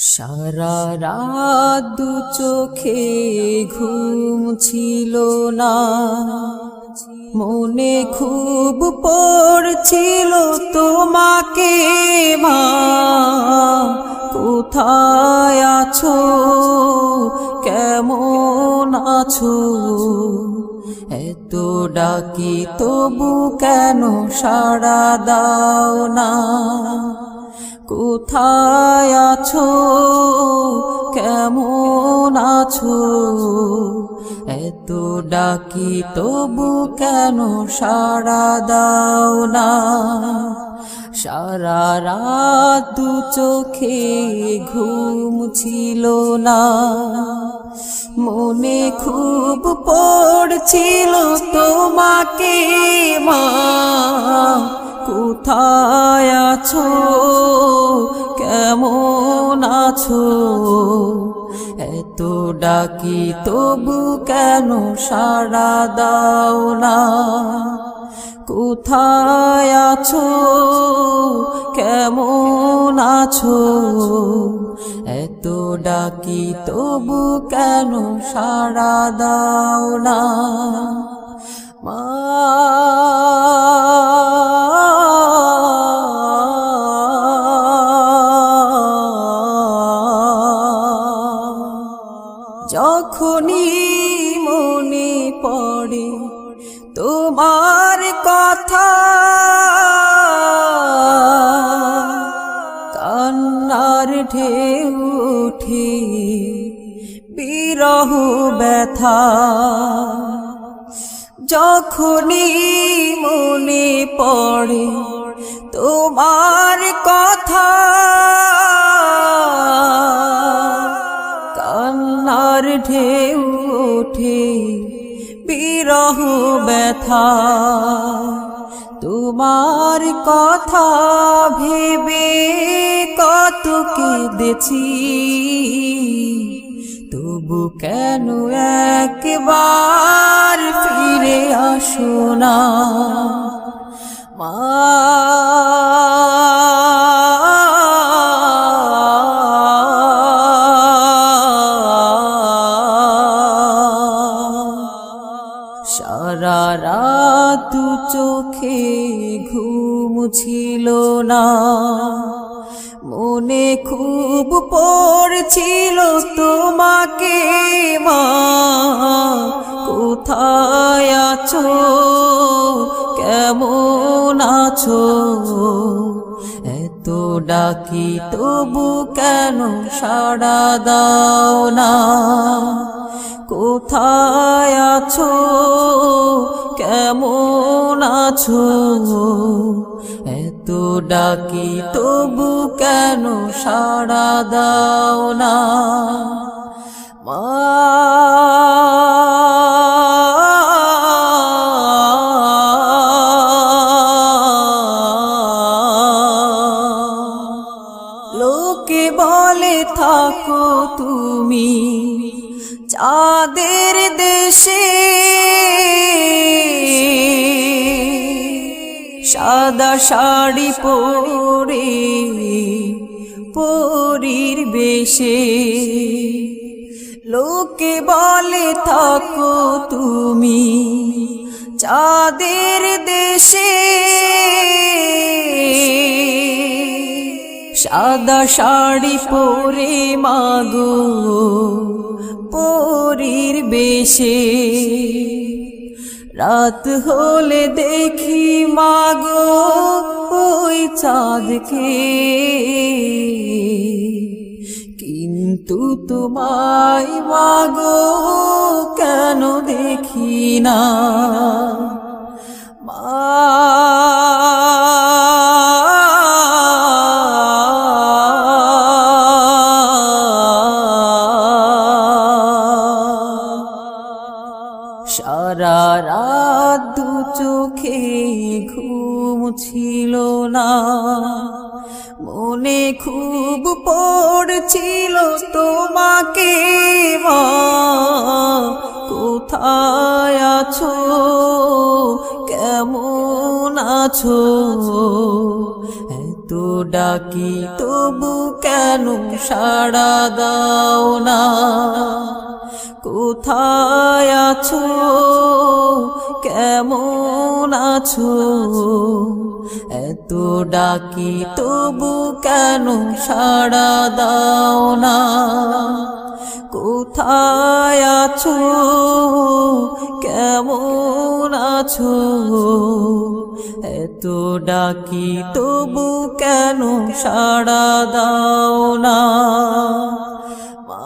সারা রাত দু চোখে ঘুম ছিল না, মনে খুব পড়ছিল তোমাকে মা। কোথায় আছো, কেমন আছো? এত ডাকি তবু কেন সাড়া দাও না? কোথায় আছো, কেমন আছো? এত ডাকি তবু কেন সাড়া দাও না? সারা রাত দু চোখে ঘুম ছিল না, মনে খুব পড়ছিল তোমাকে মা। কোথায় আছো, কেমন আছো? এত ডাকি তবু কেন সাড়া দাও না? কোথায় আছো, কেমন আছো? এত ডাকি তবু কেন সাড়া দাও না মা? যখনই মনে পড়ে তোমার কথা, কান্নার ঢেউ ওঠে বিরহ ব্যথা। যখনই মনে পড়ে তোমার কথা, কান্নার ঢেউ ওঠে বিরহ ব্যথা। তোমার কথা ভেবে কত কেঁদেছি, তবু কেন একবার ফিরে আসো না মা? সারা রাত দু চোখে ঘুম ছিল না, মনে খুব পড়ছিল তোমাকে মা। কোথায় আছো, কেমন আছো? এত ডাকি তবু কেন সাড়া দাও না? কোথায় আছো, কেমন আছো? এত ডাকি তবু কেন সাড়া দাও না মা? লোকে বলে থাকো তুমি চাঁদের দেশে, সাদা শাড়ি পরে পরীর বেশে। লোকে বলে থাকো তুমি চাঁদের দেশে, সাদা শাড়ি পরে মাগো পরীর বেশে। রাত হলে দেখি মাগো ওই চাঁদকে, কিন্তু তোমায় মাগো কেন দেখি না মা? সারা রাত দু চোখে ঘুম ছিল না, মনে খুব পড়ছিল তোমাকে মা। কোথায় আছো, কেমন আছো? এত এত ডাকি তবু কেন সাড়া দাও না কোথায় আছো কেমন আছো এত ডাকি তবু কেন সাড়া দাও না কোথায় আছো কেমন আছো এত ডাকি তবু কেন সাড়া দাও না মা